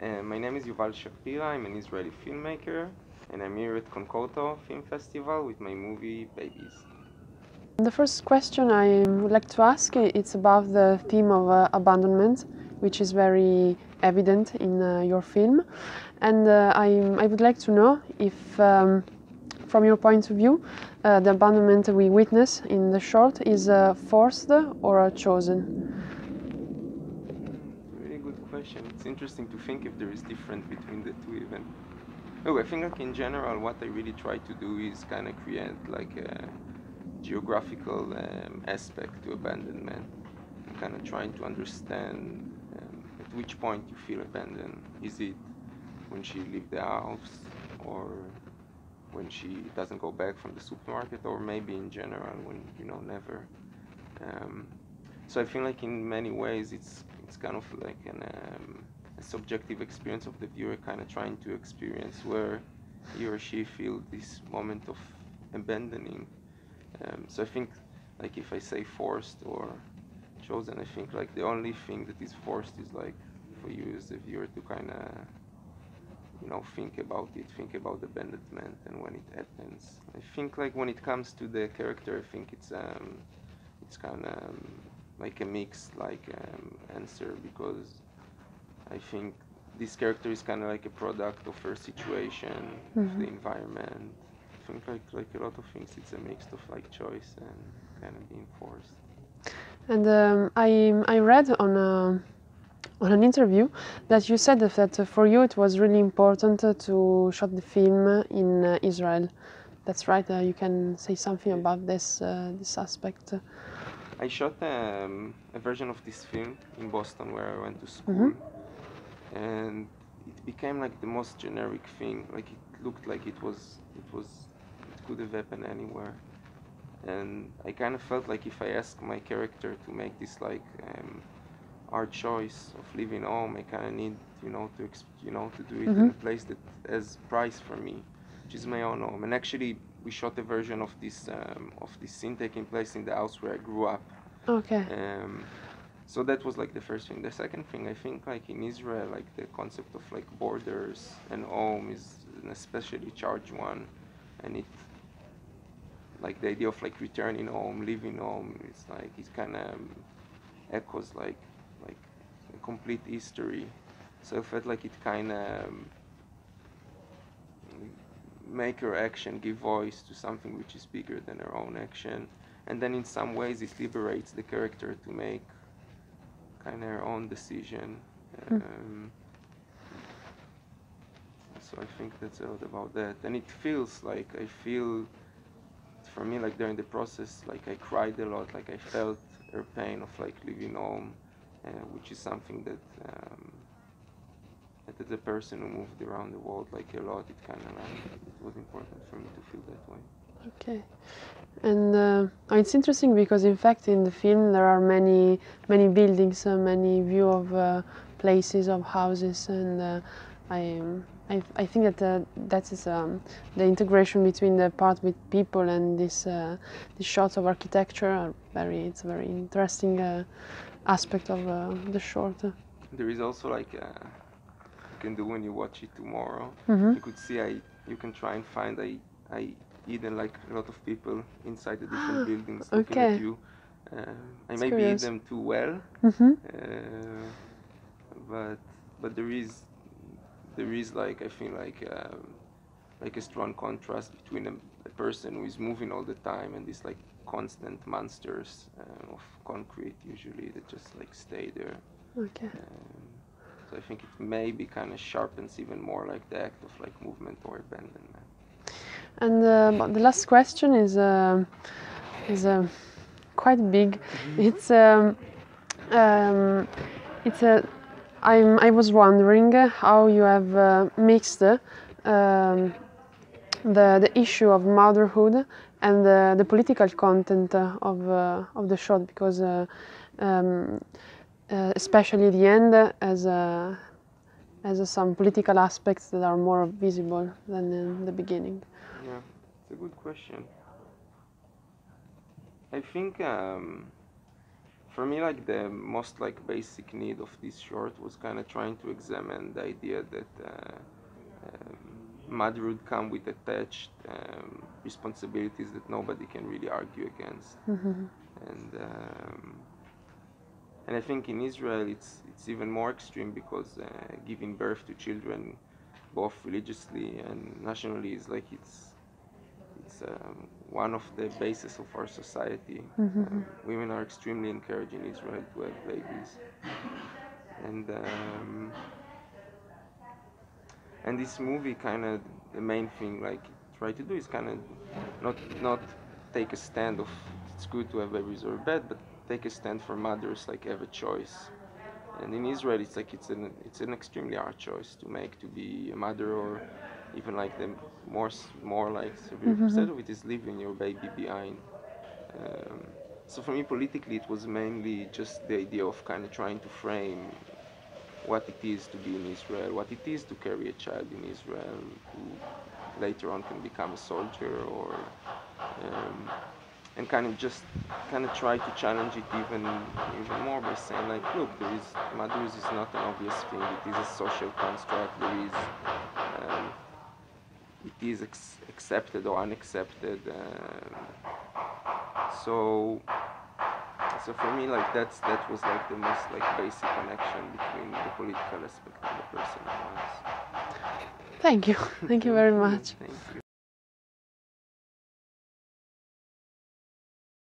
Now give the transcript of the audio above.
My name is Yuval Shapira. I'm an Israeli filmmaker, and I'm here at Concoto Film Festival with my movie Babies. The first question I would like to ask it's about the theme of abandonment, which is very evident in your film. And I would like to know if, from your point of view, the abandonment we witness in the short is forced or chosen? Really good question. It's interesting to think if there is difference between the two even. Oh, I think like in general what I really try to do is kind of create like a geographical aspect to abandonment. I'm kind of trying to understand at which point you feel abandoned. Is it when she leaves the house, or when she doesn't go back from the supermarket, or maybe in general when never. So I feel like in many ways it's kind of like a subjective experience of the viewer, kind of trying to experience where he or she feel this moment of abandoning. So I think like if I say forced or chosen, I think like the only thing that is forced is like for you as the viewer to kind of think about it, think about abandonment and when it happens. I think like when it comes to the character, I think it's kind of like a mixed answer, because I think this character is kind of like a product of her situation, of the environment. I think like a lot of things, it's a mix of like choice and kind of being forced. And I read on an interview that you said that for you it was really important to shoot the film in Israel. That's right. You can say something about this aspect. I shot a version of this film in Boston where I went to school, and it became like the most generic thing. Like it looked like it could have happened anywhere. And I kind of felt like if I asked my character to make this like hard choice of leaving home, I kind of need to do it in a place that has price for me, which is my own home. And actually, we shot a version of this scene taking place in the house where I grew up. Okay. So that was like the first thing. The second thing, I think like in Israel, like the concept of like borders and home is an especially charged one, and it like the idea of like returning home, leaving home, it's like it kind of echoes like a complete history. So I felt like it kind of make her action give voice to something which is bigger than her own action, and then in some ways it liberates the character to make kind of her own decision. So I think that's a lot about that, and it feels like I feel for me like during the process like I cried a lot, like I felt her pain of like leaving home, which is something that as a person who moved around the world like a lot, it kind of like it was important for me to feel that way. Okay. And it's interesting because in fact in the film there are many buildings, many view of places, of houses, and I think that that is the integration between the part with people and this shots of architecture are it's a very interesting aspect of the short. There is also like you can do when you watch it tomorrow. You could see you can try and find I hidden like a lot of people inside the different buildings looking at you. I maybe hid them too well, but there is like I feel like a strong contrast between a person who is moving all the time and these like constant monsters of concrete usually that just like stay there. Okay. So I think it maybe kind of sharpens even more like the act of like movement or abandonment. And the last question is quite big. It's I was wondering how you have mixed the issue of motherhood and the political content of the shot, because especially the end has some political aspects that are more visible than in the beginning. Yeah, it's a good question. I think For me, like the most like basic need of this short was kind of trying to examine the idea that motherhood come with attached responsibilities that nobody can really argue against. And and I think in Israel it's even more extreme because giving birth to children, both religiously and nationally, is like it's one of the bases of our society. Women are extremely encouraged in Israel to have babies, and and this movie kind of the main thing like try to do is kind of not take a stand of it's good to have babies or bad, but take a stand for mothers like have a choice. And in Israel, it's like it's an extremely hard choice to make to be a mother or even like the more like severe percent of it is leaving your baby behind. Um, so for me, politically, it was mainly just the idea of kind of trying to frame what it is to be in Israel, what it is to carry a child in Israel, who later on can become a soldier, or and kind of just kind of try to challenge it even more by saying like, look, motherhood is not an obvious thing. It is a social construct. Um, it is accepted or unaccepted. So so for me, like that was like the most like basic connection between the political aspect and the personal ones. Thank you. Thank you very much. Thank you.